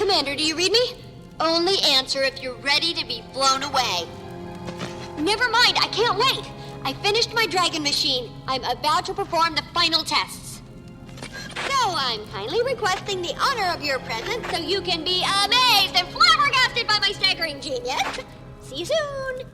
Commander, do you read me? Only answer if you're ready to be blown away. Never mind, I can't wait. I finished my dragon machine. I'm about to perform the final tests. So I'm kindly requesting the honor of your presence so you can be amazed and flabbergasted by my staggering genius. See you soon.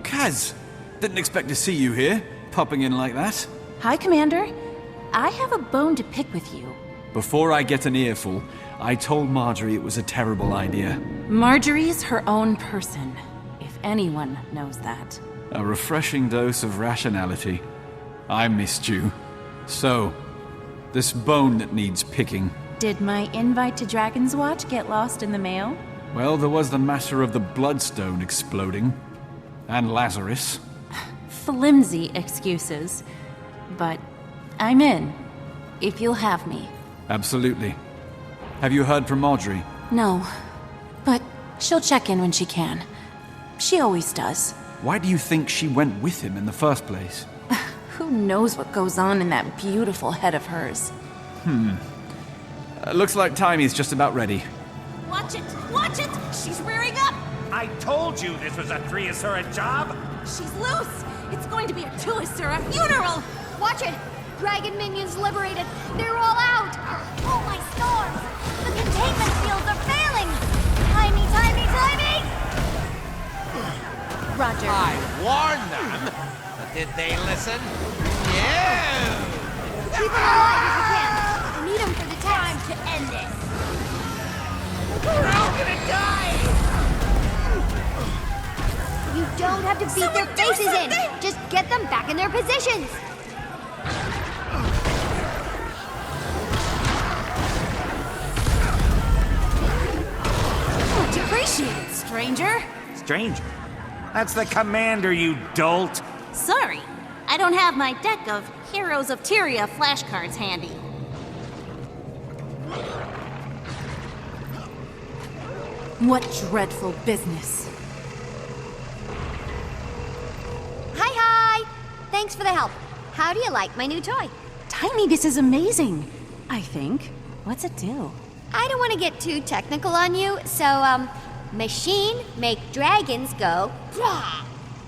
Kaz! Didn't expect to see you here, popping in like that. Hi, Commander. I have a bone to pick with you. Before I get an earful, I told Marjorie it was a terrible idea. Marjorie's her own person, if anyone knows that. A refreshing dose of rationality. I missed you. So, this bone that needs picking. Did my invite to Dragon's Watch get lost in the mail? Well, there was the matter of the Bloodstone exploding. And Lazarus. Flimsy excuses. But I'm in, if you'll have me. Absolutely. Have you heard from Marjorie? No, but she'll check in when she can. She always does. Why do you think she went with him in the first place? Who knows what goes on in that beautiful head of hers? Looks like Timey's just about ready. Watch it! Watch it! She's rearing up! I told you this was a 3 Asura job! She's loose! It's going to be a 2 Asura funeral! Watch it! Dragon minions liberated. They're all out. Oh my stars! The containment fields are failing. Timey, timey, timey! Roger. I warned them, but did they listen? Yeah! Keep them alive if you can. I need them for the test. Time to end this. We're all gonna die! You don't have to beat their faces in. Just get them back in their positions. Much appreciated, stranger. Stranger? That's the commander, you dolt! Sorry, I don't have my deck of Heroes of Tyria flashcards handy. What dreadful business. Hi. Thanks for the help. How do you like my new toy? Tiny, this is amazing. I think. What's it do? I don't want to get too technical on you, so, machine make dragons go, brah.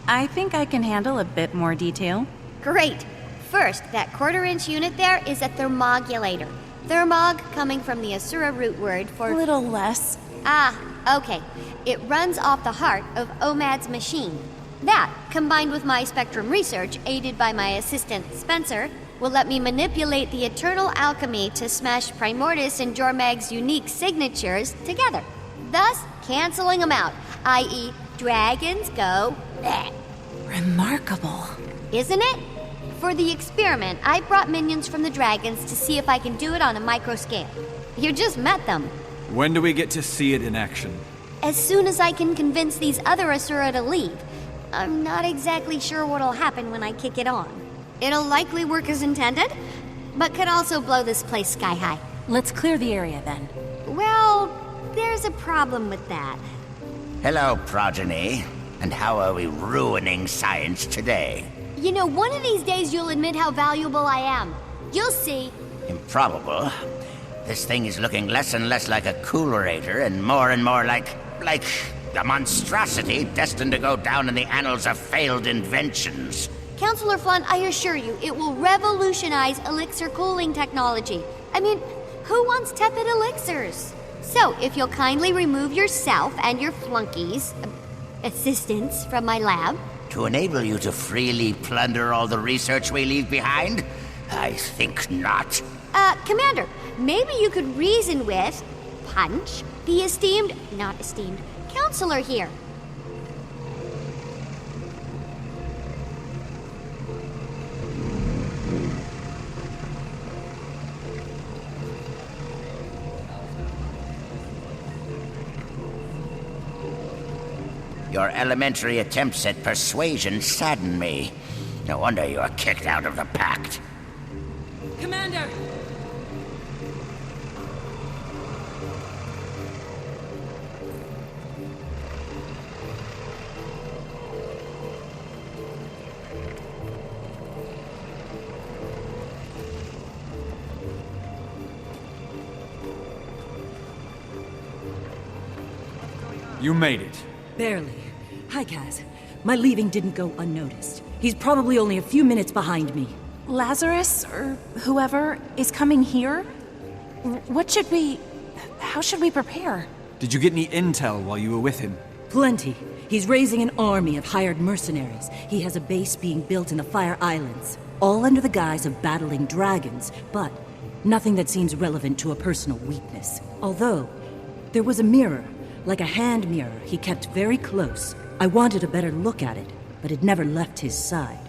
I think I can handle a bit more detail. Great. First, that quarter-inch unit there is a thermogulator. Thermog coming from the Asura root word for... A little less. Ah, okay. It runs off the heart of Omad's machine. That, combined with my spectrum research, aided by my assistant Spencer, will let me manipulate the eternal alchemy to smash Primordus and Jormag's unique signatures together, thus canceling them out, i.e. dragons go bleh. Remarkable. Isn't it? For the experiment, I brought minions from the dragons to see if I can do it on a micro scale. You just met them. When do we get to see it in action? As soon as I can convince these other Asura to leave. I'm not exactly sure what'll happen when I kick it on. It'll likely work as intended, but could also blow this place sky high. Let's clear the area then. Well, there's a problem with that. Hello, progeny. And how are we ruining science today? You know, one of these days you'll admit how valuable I am. You'll see. Improbable. This thing is looking less and less like a coolerator and more like a monstrosity destined to go down in the annals of failed inventions. Counselor Flun, I assure you, it will revolutionize elixir cooling technology. I mean, who wants tepid elixirs? So, if you'll kindly remove yourself and your flunkies, assistants from my lab. To enable you to freely plunder all the research we leave behind? I think not. Commander, maybe you could reason with Punch, the not esteemed, counselor here. Your elementary attempts at persuasion sadden me. No wonder you were kicked out of the pact. Commander! You made it. Barely. Hi, Kaz. My leaving didn't go unnoticed. He's probably only a few minutes behind me. Lazarus, or whoever, is coming here? How should we prepare? Did you get any intel while you were with him? Plenty. He's raising an army of hired mercenaries. He has a base being built in the Fire Islands, all under the guise of battling dragons, but nothing that seems relevant to a personal weakness. Although, there was a mirror, like a hand mirror he kept very close. I wanted a better look at it, but it never left his side.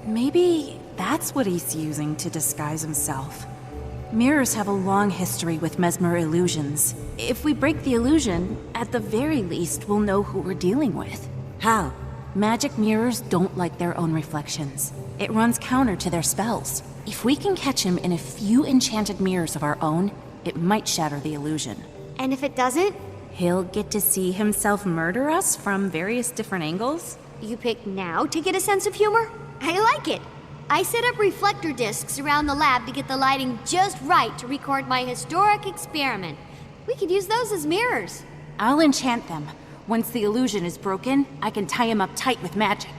Maybe that's what he's using to disguise himself. Mirrors have a long history with mesmer illusions. If we break the illusion, at the very least, we'll know who we're dealing with. How? Magic mirrors don't like their own reflections. It runs counter to their spells. If we can catch him in a few enchanted mirrors of our own, it might shatter the illusion. And if it doesn't, He'll get to see himself murder us from various different angles? you pick now to get a sense of humor? I like it. I set up reflector discs around the lab to get the lighting just right to record my historic experiment. We could use those as mirrors. I'll enchant them. Once the illusion is broken, I can tie him up tight with magic.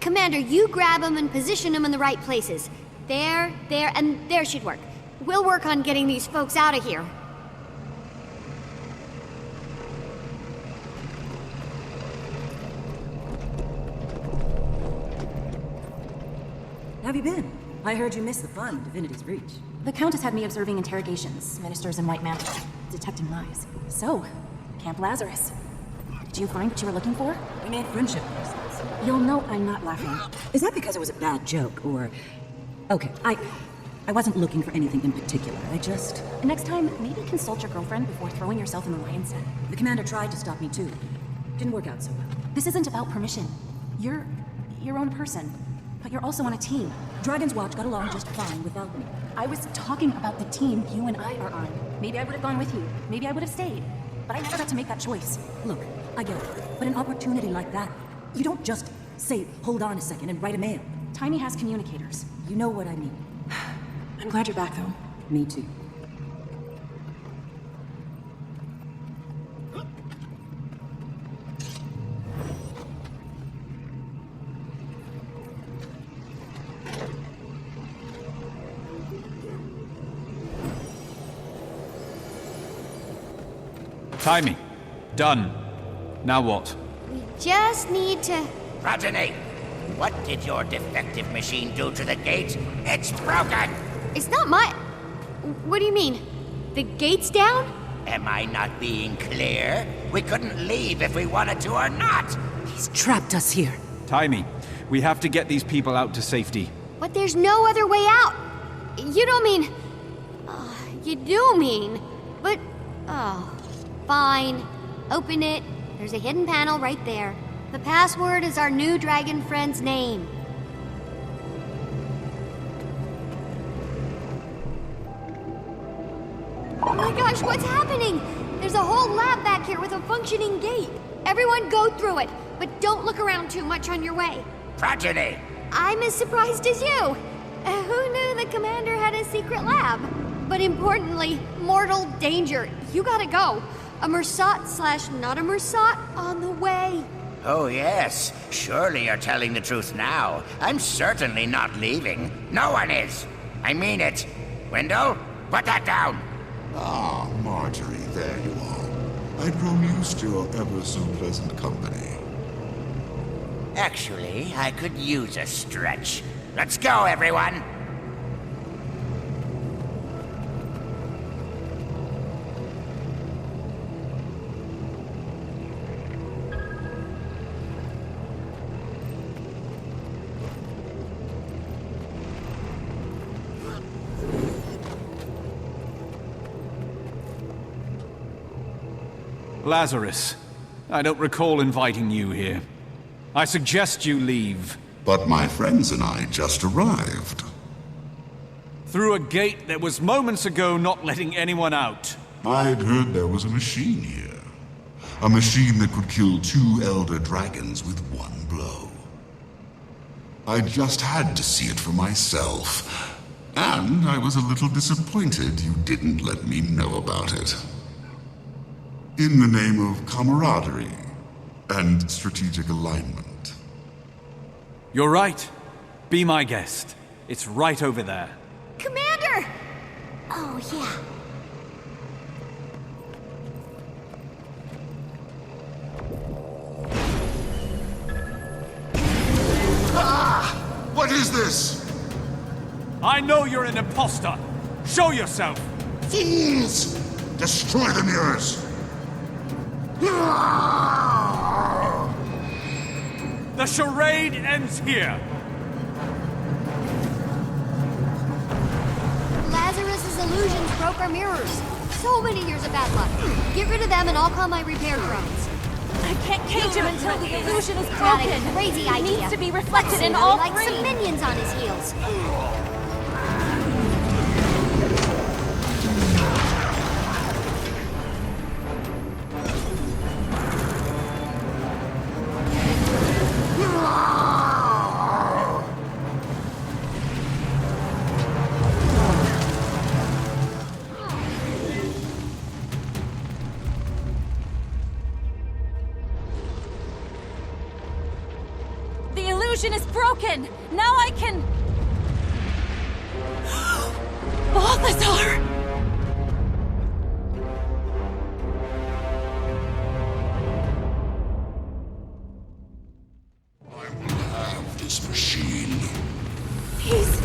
Commander, you grab them and position them in the right places. There, and there should work. We'll work on getting these folks out of here. How have you been? I heard you missed the fun of Divinity's Reach. The Countess had me observing interrogations, ministers in white mantle, detecting lies. So, Camp Lazarus. Did you find what you were looking for? We made friendship bracelets. You'll know I'm not laughing. Is that because it was a bad joke, or... Okay, I wasn't looking for anything in particular. I just... Next time, maybe consult your girlfriend before throwing yourself in the lion's den. The commander tried to stop me too. Didn't work out so well. This isn't about permission. You're your own person, but you're also on a team. Dragon's Watch got along just fine without me. I was talking about the team you and I are on. Maybe I would have gone with you. Maybe I would have stayed. But I never got to make that choice. Look, I get it. But an opportunity like that, you don't just say, hold on a second and write a mail. Tiny has communicators. You know what I mean. I'm glad you're back, though. Me too. Timing. Done. Now what? We just need to... Progeny, what did your defective machine do to the gate? It's broken! It's not my... What do you mean? The gate's down? Am I not being clear? We couldn't leave if we wanted to or not. He's trapped us here. Timey, we have to get these people out to safety. But there's no other way out. You don't mean... you do mean... But... Oh... Fine. Open it. There's a hidden panel right there. The password is our new dragon friend's name. Oh my gosh, what's happening? There's a whole lab back here with a functioning gate. Everyone go through it, but don't look around too much on your way. Progeny! I'm as surprised as you. Who knew the commander had a secret lab? But importantly, mortal danger. You gotta go. A Mersat / not a Mersat on the way. Oh yes, surely you're telling the truth now. I'm certainly not leaving. No one is. I mean it. Wendell, put that down. Ah, Marjorie, there you are. I'd grown used to your ever-so-pleasant company. Actually, I could use a stretch. Let's go, everyone! Lazarus, I don't recall inviting you here. I suggest you leave. But my friends and I just arrived. Through a gate that was moments ago not letting anyone out. I'd heard there was a machine here. A machine that could kill 2 elder dragons with one blow. I just had to see it for myself. And I was a little disappointed you didn't let me know about it. In the name of camaraderie and strategic alignment. You're right. Be my guest. It's right over there. Commander! Oh, yeah. What is this? I know you're an imposter. Show yourself. Fools! Destroy the mirrors! The charade ends here. Lazarus's illusions broke our mirrors. So many years of bad luck. Get rid of them and I'll call my repair drones. I can't cage him until the illusion is Not broken. a crazy He idea. needs to be reflected in Really all like three. some minions on his heels. The illusion is broken! Now I can... Balthazar! I will have this machine. He's...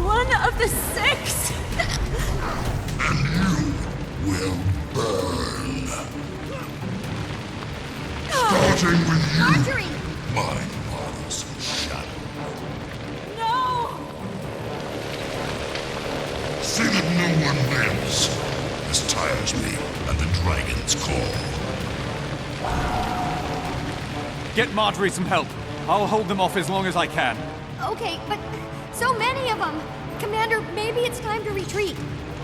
one of the 6! And you will burn. Starting with you, Marjorie! my father's shadow. No! See that no one lives. This tires me, and the dragons call. Get Marjorie some help. I'll hold them off as long as I can. Okay, but so many of them. Commander, maybe it's time to retreat.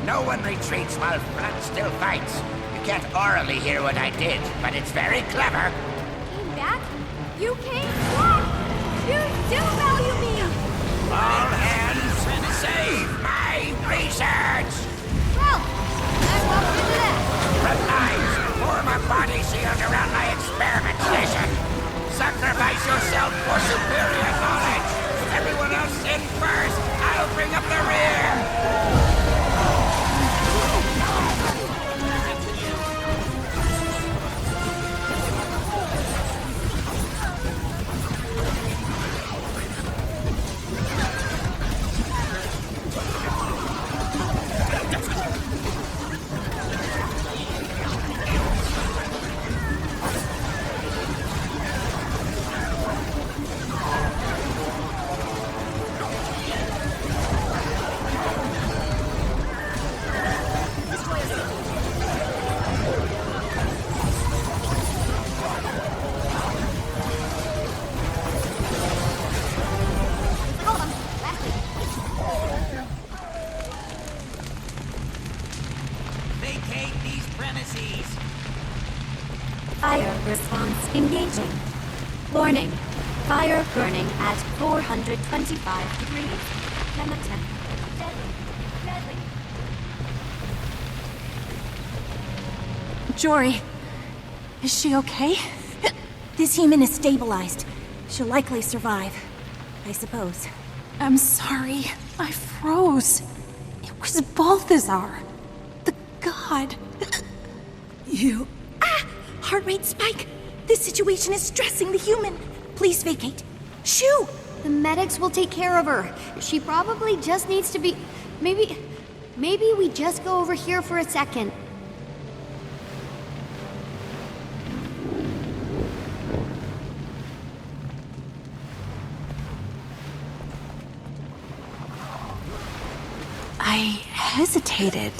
No one retreats while Flat still fights. You can't orally hear what I did, but it's very clever. Came back? You came back! You do value me! All hands, save my research! Well, that's what we'll do that. Replies, form a body shield around my experiment station. Sacrifice yourself for superior knowledge. Everyone else in first. I'll bring up the rear. Hold on. Last week. Vacate these premises. Fire response engaging. Warning. Fire burning at 425 degrees. Chemical. Deadly. Deadly. Jory, is she okay? This human is stabilized. She'll likely survive, I suppose. I'm sorry. I froze. It was Balthazar. The god. You... Heart rate spike. This situation is stressing the human. Please vacate. Shoo! The medics will take care of her. She probably just needs to be... Maybe we just go over here for a second. I hesitated.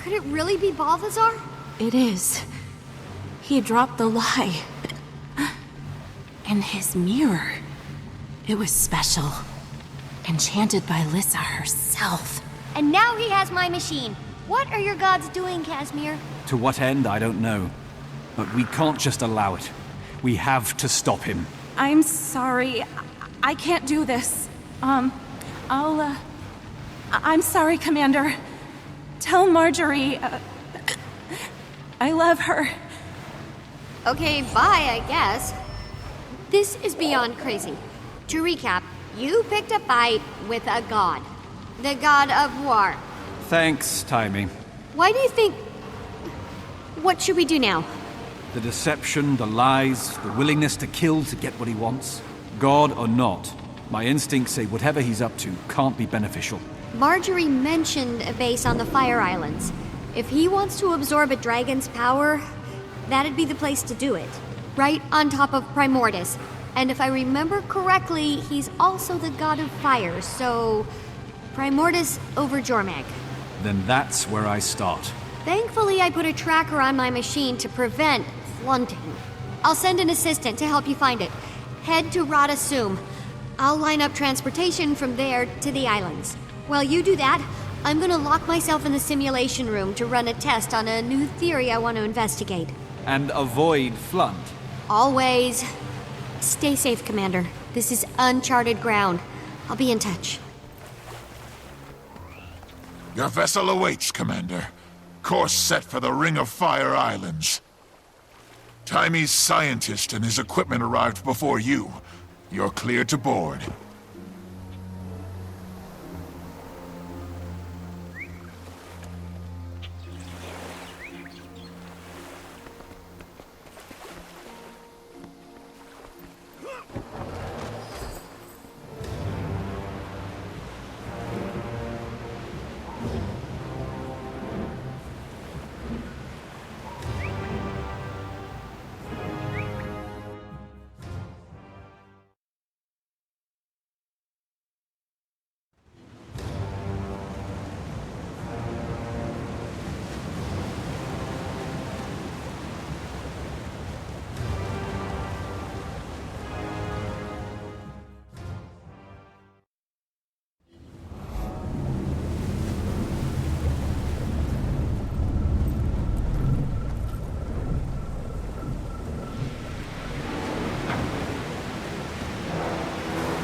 Could it really be Balthazar? It is. He dropped the lie. And his mirror. It was special. Enchanted by Lissa herself. And now he has my machine. What are your gods doing, Casimir? To what end, I don't know. But we can't just allow it. We have to stop him. I'm sorry. I can't do this. I'm sorry, Commander. Tell Marjorie, I love her. Okay, bye, I guess. This is beyond crazy. To recap, you picked a fight with a god. The god of war. Thanks, Timey. Why do you think... What should we do now? The deception, the lies, the willingness to kill to get what he wants. God or not, my instincts say whatever he's up to can't be beneficial. Marjorie mentioned a base on the Fire Islands. If he wants to absorb a dragon's power, that'd be the place to do it. Right on top of Primordus. And if I remember correctly, he's also the god of fire, so... Primordus over Jormag. Then that's where I start. Thankfully, I put a tracker on my machine to prevent flunting. I'll send an assistant to help you find it. Head to Rada Sum. I'll line up transportation from there to the islands. While you do that, I'm gonna lock myself in the simulation room to run a test on a new theory I want to investigate. And avoid Flunt. Always. Stay safe, Commander. This is uncharted ground. I'll be in touch. Your vessel awaits, Commander. Course set for the Ring of Fire Islands. Timey's scientist and his equipment arrived before you. You're clear to board.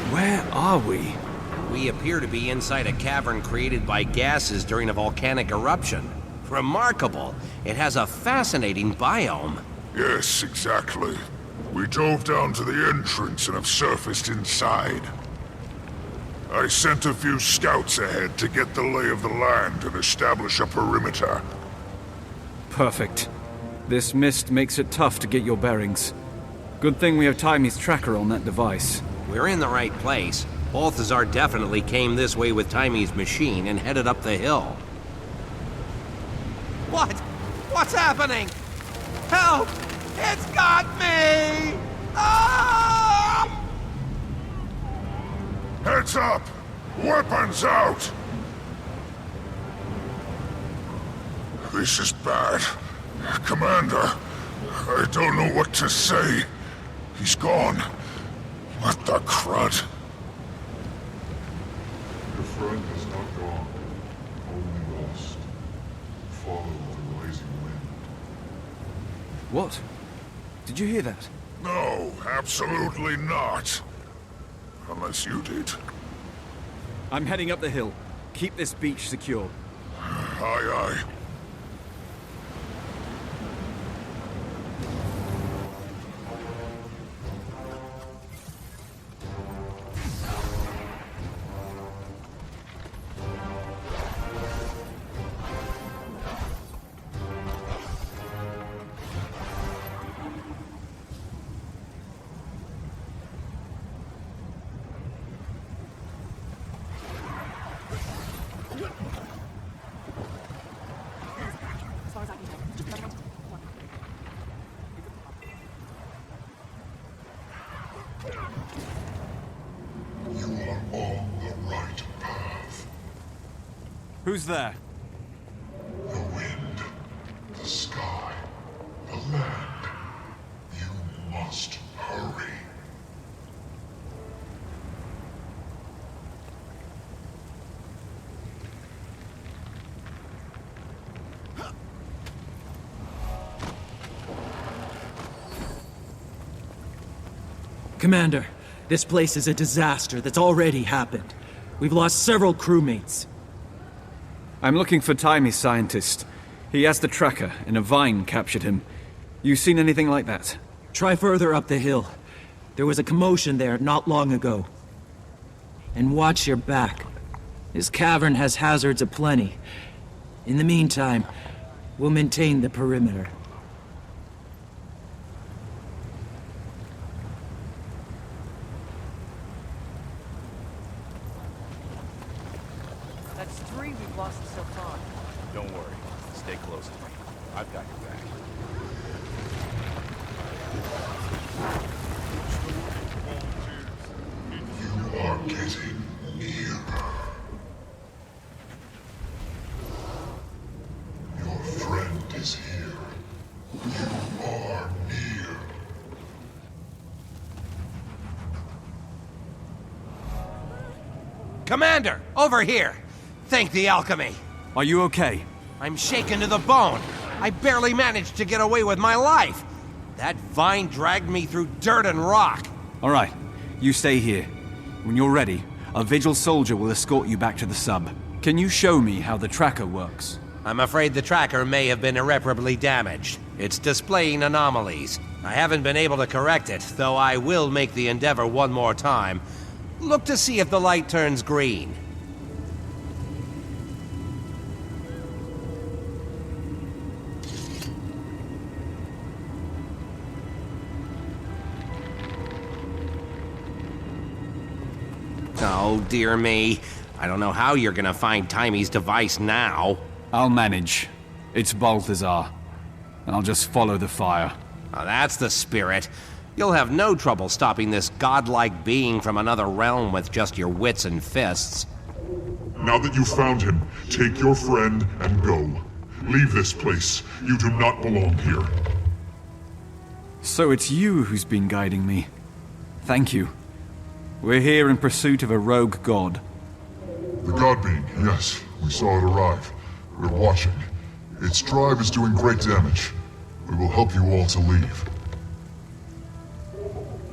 Where are we? We appear to be inside a cavern created by gases during a volcanic eruption. Remarkable. It has a fascinating biome. Yes, exactly. We dove down to the entrance and have surfaced inside. I sent a few scouts ahead to get the lay of the land and establish a perimeter. Perfect. This mist makes it tough to get your bearings. Good thing we have Timey's tracker on that device. We're in the right place. Balthazar definitely came this way with Timey's machine and headed up the hill. What? What's happening? Help! It's got me! Ah! Heads up! Weapons out! This is bad. Commander, I don't know what to say. He's gone. What the crud? Your friend is not gone, only lost. Follow the rising wind. What? Did you hear that? No, absolutely not. Unless you did. I'm heading up the hill. Keep this beach secure. Aye, aye. You are on the right path. Who's there? The wind, the sky, the land. You must hurry. Commander, this place is a disaster that's already happened. We've lost several crewmates. I'm looking for Timey's scientist. He has the tracker, and a vine captured him. You seen anything like that? Try further up the hill. There was a commotion there not long ago. And watch your back. This cavern has hazards aplenty. In the meantime, we'll maintain the perimeter. That's 3 we've lost so far. Don't worry. Stay close to me. I've got your back. You are getting nearer. Your friend is here. You are near. Commander, over here! Thank the alchemy. Are you okay? I'm shaken to the bone. I barely managed to get away with my life. That vine dragged me through dirt and rock. All right, you stay here. When you're ready, a Vigil soldier will escort you back to the sub. Can you show me how the tracker works? I'm afraid the tracker may have been irreparably damaged. It's displaying anomalies. I haven't been able to correct it, though I will make the endeavor one more time. Look to see if the light turns green. Oh, dear me. I don't know how you're gonna find Timey's device now. I'll manage. It's Balthazar. And I'll just follow the fire. Now, that's the spirit. You'll have no trouble stopping this godlike being from another realm with just your wits and fists. Now that you've found him, take your friend and go. Leave this place. You do not belong here. So it's you who's been guiding me. Thank you. We're here in pursuit of a rogue god. The god being, yes, we saw it arrive. We're watching. Its drive is doing great damage. We will help you all to leave.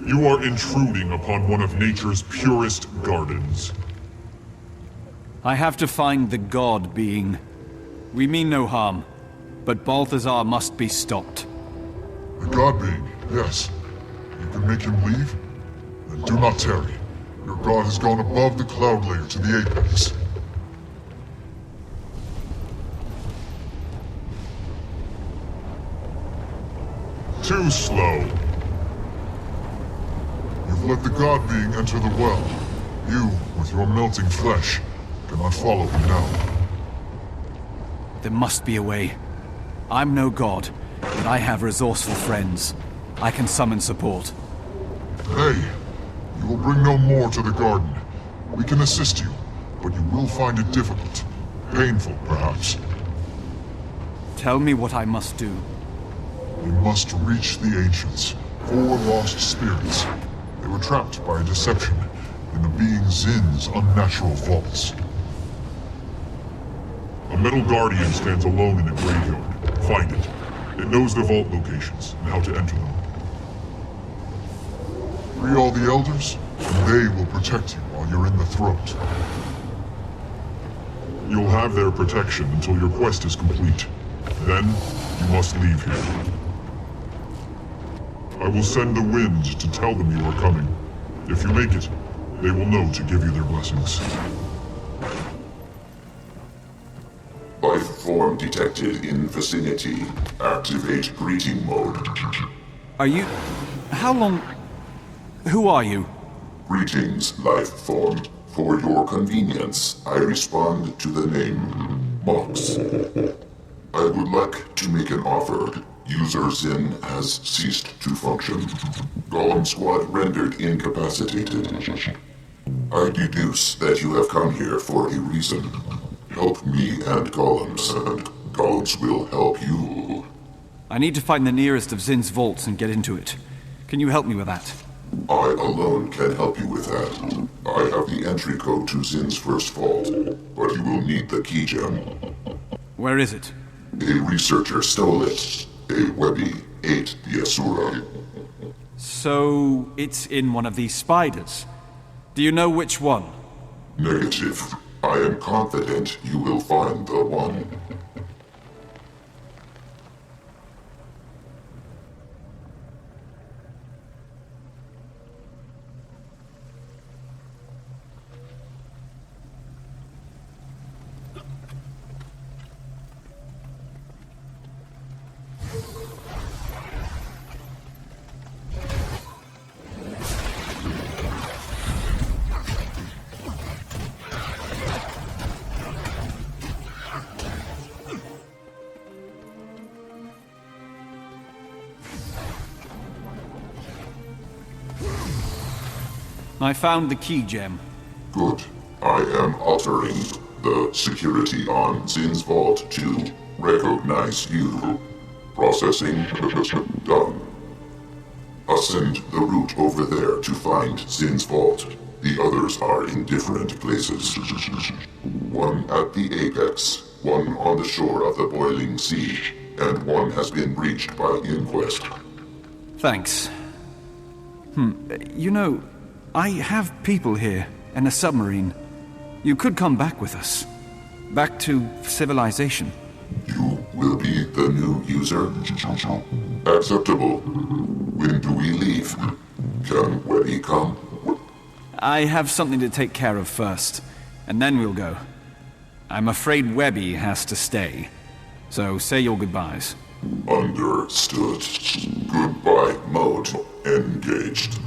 You are intruding upon one of nature's purest gardens. I have to find the god being. We mean no harm, but Balthazar must be stopped. The god being, yes. You can make him leave? Then do not tarry. Your god has gone above the cloud layer to the apex. Too slow. You've let the god being enter the well. You, with your melting flesh, cannot follow him now. There must be a way. I'm no god, but I have resourceful friends. I can summon support. Hey, you will bring no more to the garden. We can assist you, but you will find it difficult. Painful, perhaps. Tell me what I must do. You must reach the Ancients, 4 lost spirits. They were trapped by a deception in the being Zin's unnatural vaults. A metal guardian stands alone in a graveyard. Find it. It knows the vault locations and how to enter them. Free all the elders, and they will protect you while you're in the throat. You'll have their protection until your quest is complete. Then, you must leave here. I will send the wind to tell them you are coming. If you make it, they will know to give you their blessings. Life form detected in vicinity. Activate greeting mode. Are you... How long... Who are you? Greetings, life form. For your convenience, I respond to the name Mox. I would like to make an offer. User Zin has ceased to function. Golem Squad rendered incapacitated. I deduce that you have come here for a reason. Help me and Golems will help you. I need to find the nearest of Zin's vaults and get into it. Can you help me with that? I alone can help you with that. I have the entry code to Zin's first vault, but you will need the key gem. Where is it? A researcher stole it. A Webby ate the Asura. So, it's in one of these spiders. Do you know which one? Negative. I am confident you will find the one. I found the key gem. Good. I am altering the security on Zin's vault to recognize you. Processing done. Ascend the route over there to find Zin's vault. The others are in different places. One at the apex, one on the shore of the boiling sea, and one has been breached by Inquest. Thanks. You know, I have people here, and a submarine. You could come back with us. Back to civilization. You will be the new user? Acceptable. When do we leave? Can Webby come? I have something to take care of first, and then we'll go. I'm afraid Webby has to stay. So say your goodbyes. Understood. Goodbye mode engaged.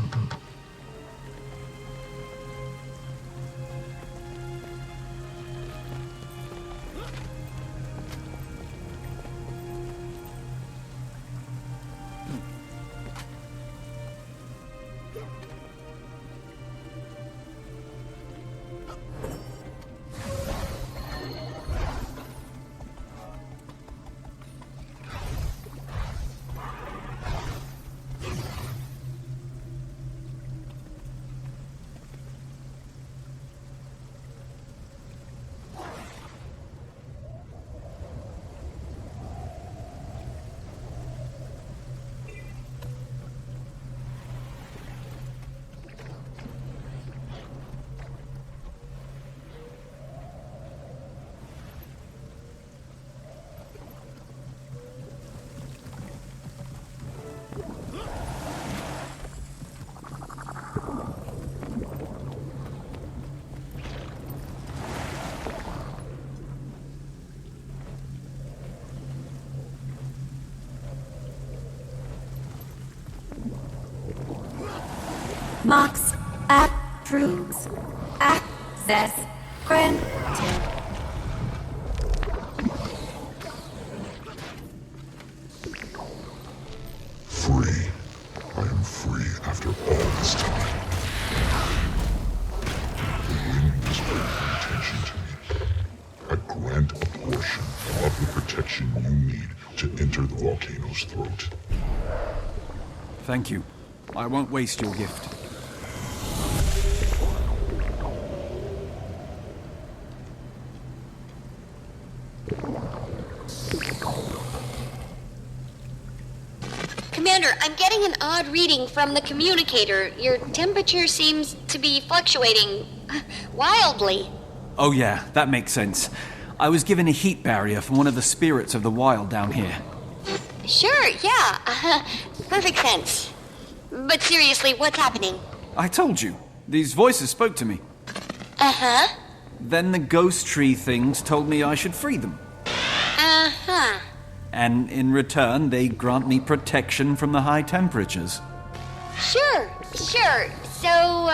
Mox approves. Access granted. Free. I am free after all this time. The wind is paying attention to me. I grant a portion of the protection you need to enter the volcano's throat. Thank you. I won't waste your gift. Commander, I'm getting an odd reading from the communicator. Your temperature seems to be fluctuating wildly. Oh yeah, that makes sense. I was given a heat barrier from one of the spirits of the wild down here. Sure, yeah. Perfect sense. But seriously, what's happening? I told you. These voices spoke to me. Uh-huh. Then the ghost tree things told me I should free them. Uh-huh. And in return, they grant me protection from the high temperatures. Sure. So,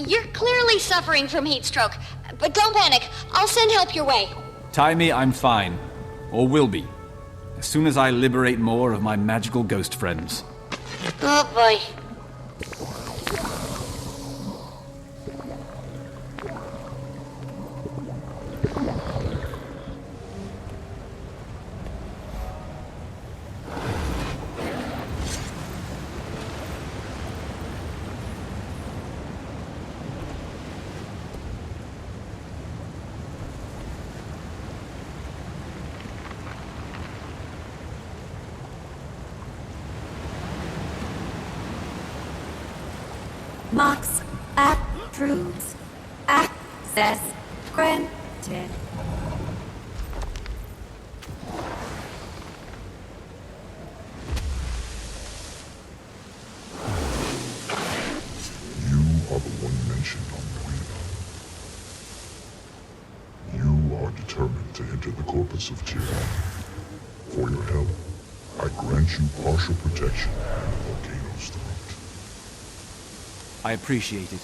You're clearly suffering from heat stroke, but don't panic. I'll send help your way. Timey, I'm fine. Or will be. As soon as I liberate more of my magical ghost friends. Oh boy. Mox approves. Access granted. You are the one mentioned on the radar. You are determined to enter the corpus of Tyranny. For your help, I grant you partial protection in the volcano's throat. I appreciate it.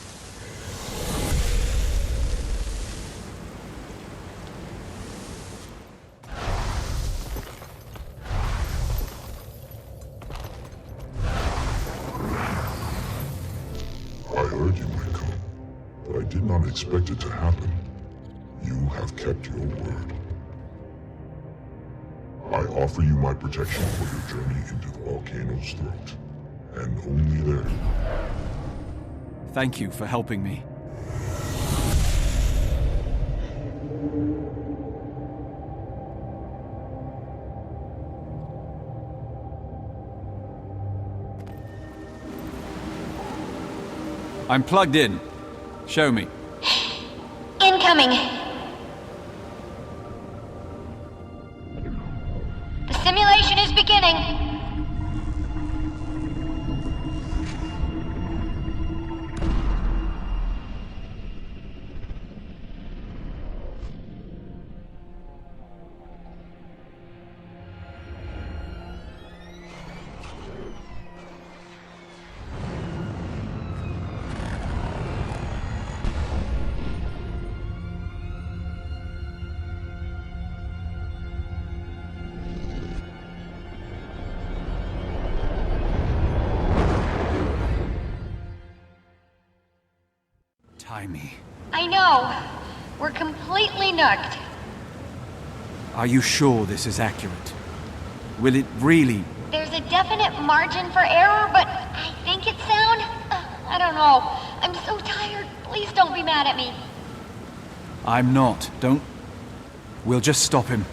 I heard you might come, but I did not expect it to happen. You have kept your word. I offer you my protection for your journey into the volcano's throat, and only there. Thank you for helping me. I'm plugged in. Show me. Incoming. The simulation is beginning. Timey. I know. We're completely nucked. Are you sure this is accurate? Will it really... There's a definite margin for error, but I think it's sound. I don't know. I'm so tired. Please don't be mad at me. I'm not. Don't... We'll just stop him.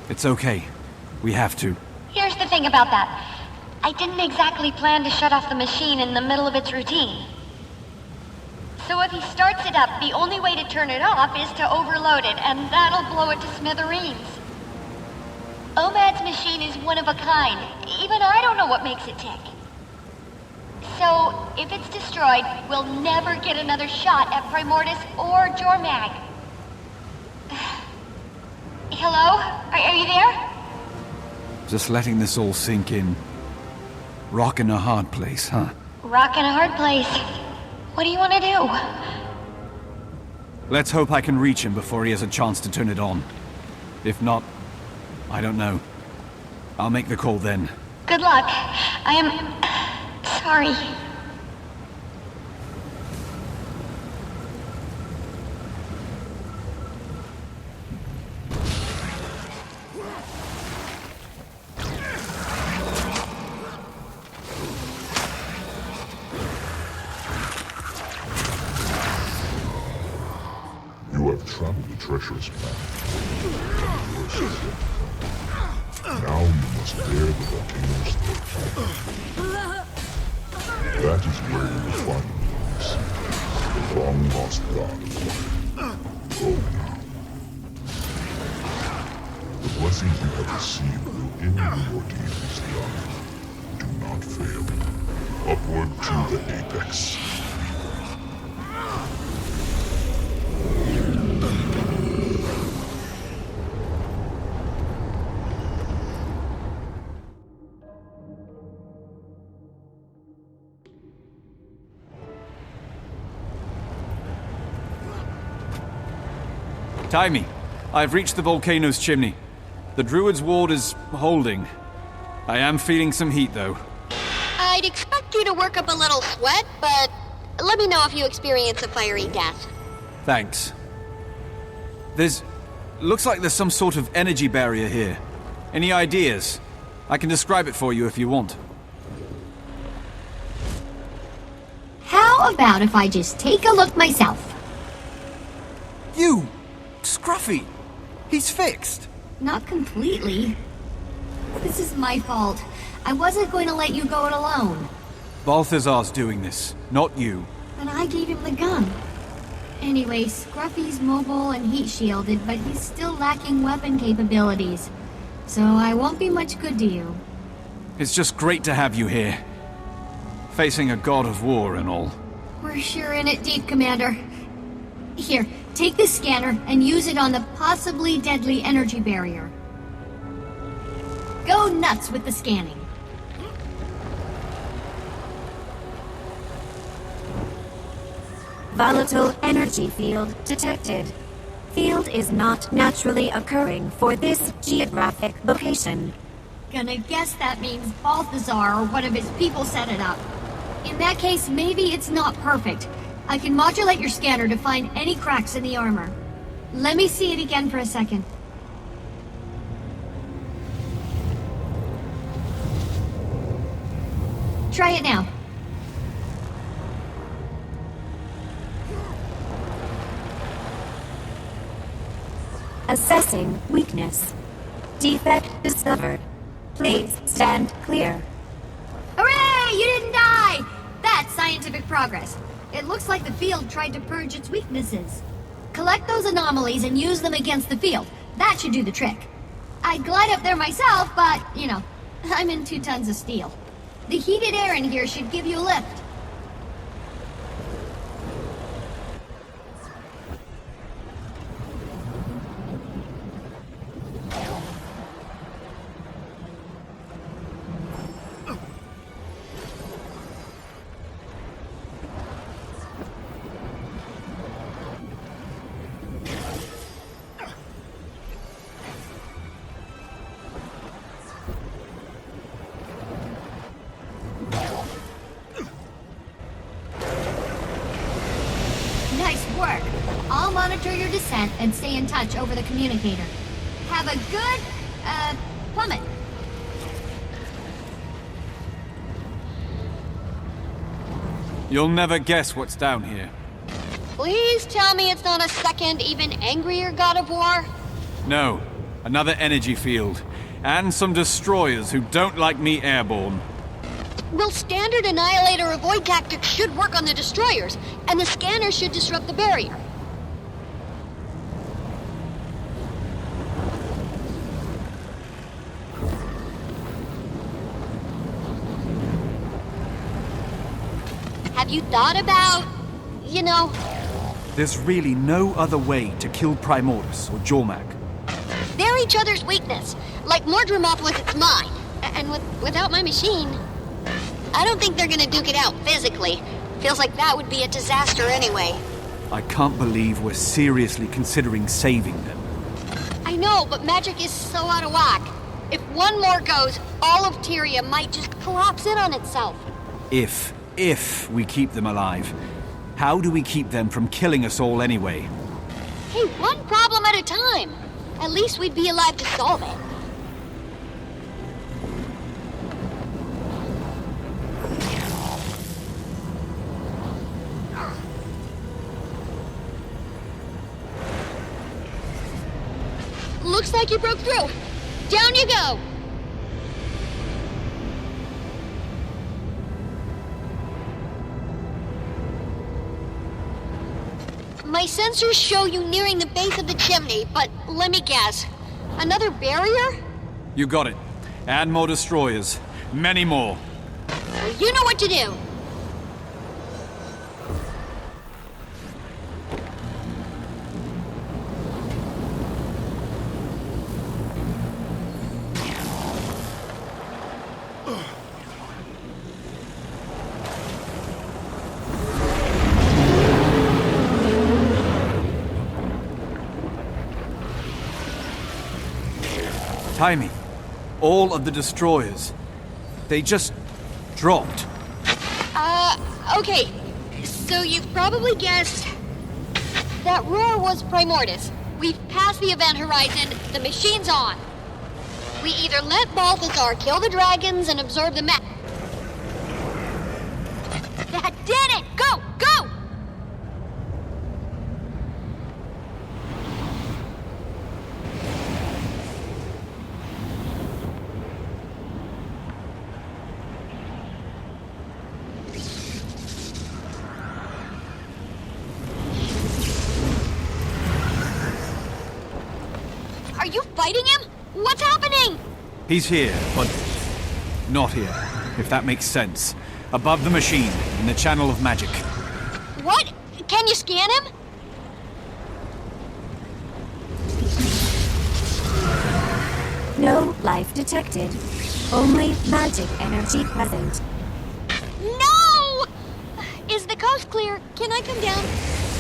It's okay. We have to. Here's the thing about that. I didn't exactly plan to shut off the machine in the middle of its routine. So if he starts it up, the only way to turn it off is to overload it, and that'll blow it to smithereens. OMAD's machine is one of a kind. Even I don't know what makes it tick. So, if it's destroyed, we'll never get another shot at Primordus or Jormag. Hello? Are you there? Just letting this all sink in. Rock in a hard place, huh? Rock in a hard place. What do you want to do? Let's hope I can reach him before he has a chance to turn it on. If not, I don't know. I'll make the call then. Good luck. I am... sorry. You have traveled a treacherous path. Now you must bear the volcano's threat. That is where you will find the long-lost god of fire. Go now. The blessings you have received will end your deeds done. Do not fail. Upward to the apex. Timey, I've reached the volcano's chimney. The Druid's ward is holding. I am feeling some heat, though. I'd expect you to work up a little sweat, but let me know if you experience a fiery death. Thanks. Looks like there's some sort of energy barrier here. Any ideas? I can describe it for you if you want. How about if I just take a look myself? You! Scruffy! He's fixed! Not completely. This is my fault. I wasn't going to let you go it alone. Balthazar's doing this, not you. But I gave him the gun. Anyway, Scruffy's mobile and heat shielded, but he's still lacking weapon capabilities. So I won't be much good to you. It's just great to have you here. Facing a god of war and all. We're sure in it deep, Commander. Here, take this scanner and use it on the possibly deadly energy barrier. Go nuts with the scanning. Volatile energy field detected. Field is not naturally occurring for this geographic location. Gonna guess that means Balthazar or one of his people set it up. In that case, maybe it's not perfect. I can modulate your scanner to find any cracks in the armor. Let me see it again for a second. Try it now. Assessing weakness. Defect discovered. Please stand clear. Hooray! You didn't die! That's scientific progress. It looks like the field tried to purge its weaknesses. Collect those anomalies and use them against the field. That should do the trick. I'd glide up there myself, but, you know, I'm in 2 tons of steel. The heated air in here should give you a lift. Nice work. I'll monitor your descent and stay in touch over the communicator. Have a good, plummet. You'll never guess what's down here. Please tell me it's not a second, even angrier god of war? No, another energy field. And some destroyers who don't like me airborne. Well, standard annihilator avoid tactics should work on the destroyers, and the scanner should disrupt the barrier. Have you thought about, you know... There's really no other way to kill Primoris or Jormak. They're each other's weakness. Like Mordremopolis, it's mine. And without my machine... I don't think they're gonna duke it out physically. Feels like that would be a disaster anyway. I can't believe we're seriously considering saving them. I know, but magic is so out of whack. If one more goes, all of Tyria might just collapse in on itself. If we keep them alive, how do we keep them from killing us all anyway? Hey, one problem at a time. At least we'd be alive to solve it. Looks like you broke through. Down you go. My sensors show you nearing the base of the chimney, but let me guess. Another barrier? You got it. And more destroyers. Many more. Well, you know what to do. Timing. All of the destroyers. They just dropped. Okay. So you've probably guessed that roar was Primordus. We've passed the event horizon. The machine's on. We either let Balthazar kill the dragons and absorb the map. That did it! Go! Go! Are you fighting him? What's happening? He's here, but not here, if that makes sense. Above the machine, in the channel of magic. What? Can you scan him? No life detected. Only magic energy present. No! Is the coast clear? Can I come down?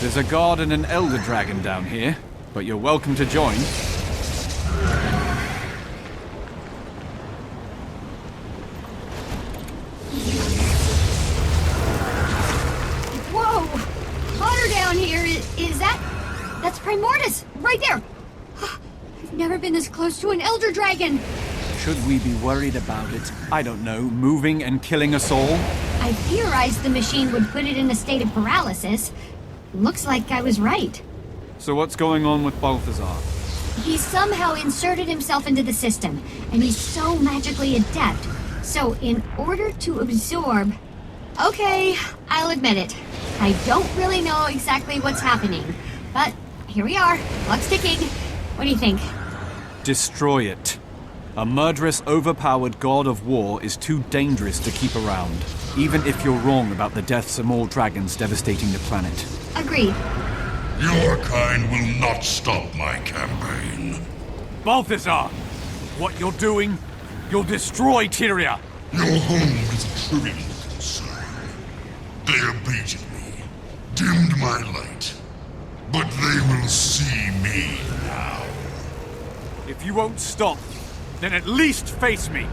There's a guard and an elder dragon down here, but you're welcome to join. Whoa! Hotter down here. Is that... That's Primordus, right there. I've never been this close to an elder dragon. Should we be worried about it, I don't know, moving and killing us all? I theorized the machine would put it in a state of paralysis. Looks like I was right. So what's going on with Balthazar? He somehow inserted himself into the system, and he's so magically adept. So in order to absorb... Okay, I'll admit it. I don't really know exactly what's happening, but here we are. Clock's ticking. What do you think? Destroy it. A murderous, overpowered god of war is too dangerous to keep around, even if you're wrong about the deaths of more dragons devastating the planet. Agreed. Your kind will not stop my campaign. Balthazar! What you're doing, you'll destroy Tyria! Your home is a trivial concern. They abated me, dimmed my light, but they will see me now. If you won't stop, then at least face me!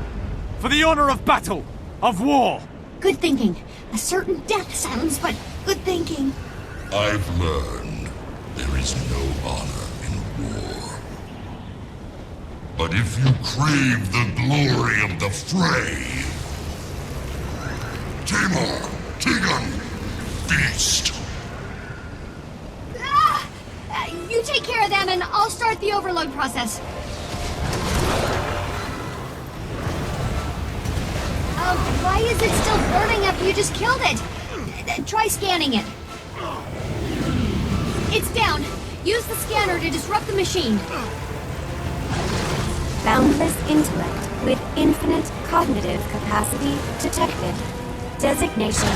For the honor of battle, of war! Good thinking. A certain death sounds, but good thinking. I've learned there is no honor in war. But if you crave the glory of the fray, Tamar, Tegan, feast! You take care of them and I'll start the overload process. Why is it still burning after you just killed it? Try scanning it. It's down. Use the scanner to disrupt the machine. Boundless intellect with infinite cognitive capacity detected. Designation,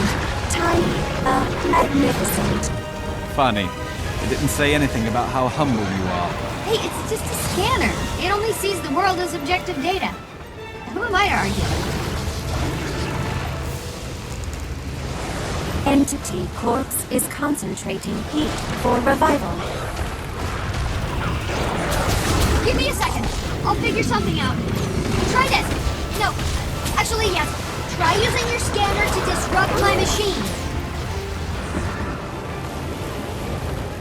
tiny, magnificent. Funny. It didn't say anything about how humble you are. Hey, it's just a scanner. It only sees the world as objective data. Who am I to argue? Entity corpse is concentrating heat for revival. Give me a second. I'll figure something out. Try this. No, actually, yes. Try using your scanner to disrupt my machine.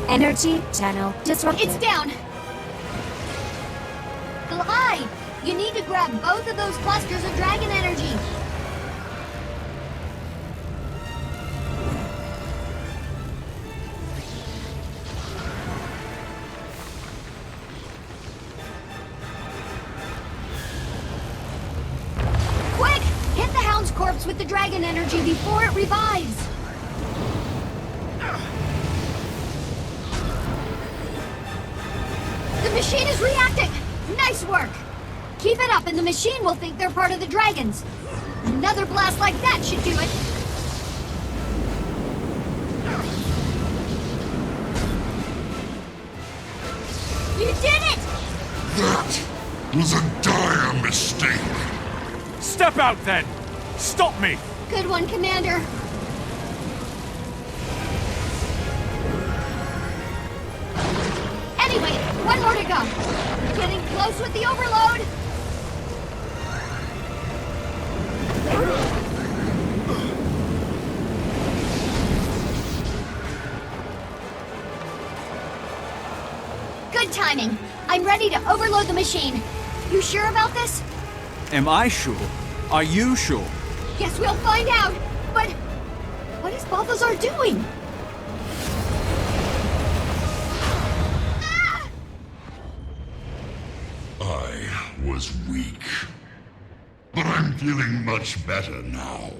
Energy channel disrupted. It's down. Glide. You need to grab both of those clusters of dragon energy. Quick! Hit the Hound's corpse with the dragon energy before it revives. The machine is reacting! Nice work! Keep it up and the machine will think they're part of the dragons. Another blast like that should do it. You did it! That was a dire mistake. Step out then! Stop me! Good one, Commander. Anyway, one more to go. Getting close with the overload. Good timing. I'm ready to overload the machine. You sure about this? Am I sure? Are you sure? Guess we'll find out. But what is Balthazar doing? I was weak. But I'm feeling much better now.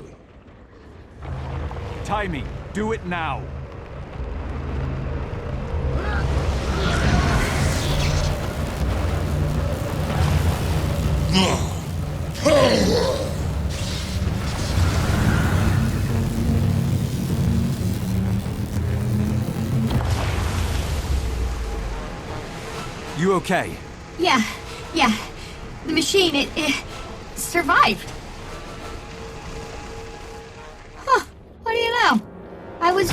Timey, do it now. You okay? Yeah. The machine, it survived. Huh. What do you know? I was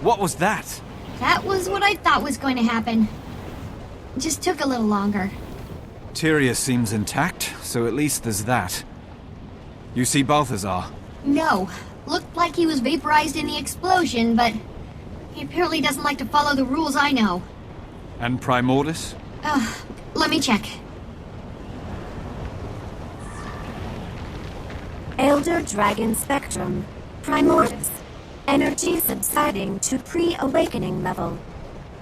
What was that? That was what I thought was going to happen. Just took a little longer. Tyria seems intact, so at least there's that. You see Balthazar? No. Looked like he was vaporized in the explosion, but he apparently doesn't like to follow the rules I know. And Primordus? Let me check. Elder Dragon Spectrum. Primordus. Energy subsiding to pre-awakening level.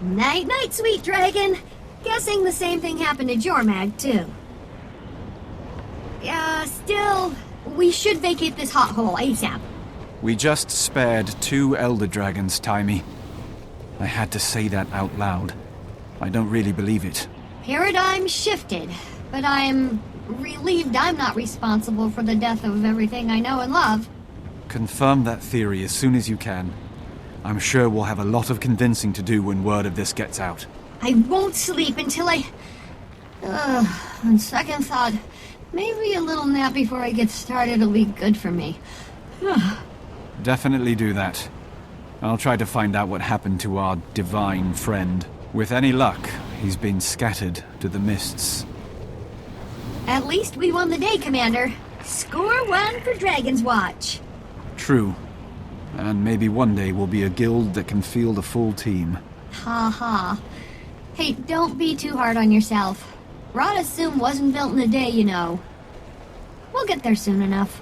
Night-night, sweet dragon. Guessing the same thing happened to Jormag, too. Still, we should vacate this hot hole ASAP. We just spared 2 Elder Dragons, Timey. I had to say that out loud. I don't really believe it. Paradigm shifted, but I'm relieved I'm not responsible for the death of everything I know and love. Confirm that theory as soon as you can. I'm sure we'll have a lot of convincing to do when word of this gets out. I won't sleep until on second thought, maybe a little nap before I get started will be good for me. Definitely do that. I'll try to find out what happened to our divine friend. With any luck, he's been scattered to the mists. At least we won the day, Commander. Score 1 for Dragon's Watch. True. And maybe one day we'll be a guild that can field a full team. Ha ha. Hey, don't be too hard on yourself. Rod Assume wasn't built in a day, you know. We'll get there soon enough.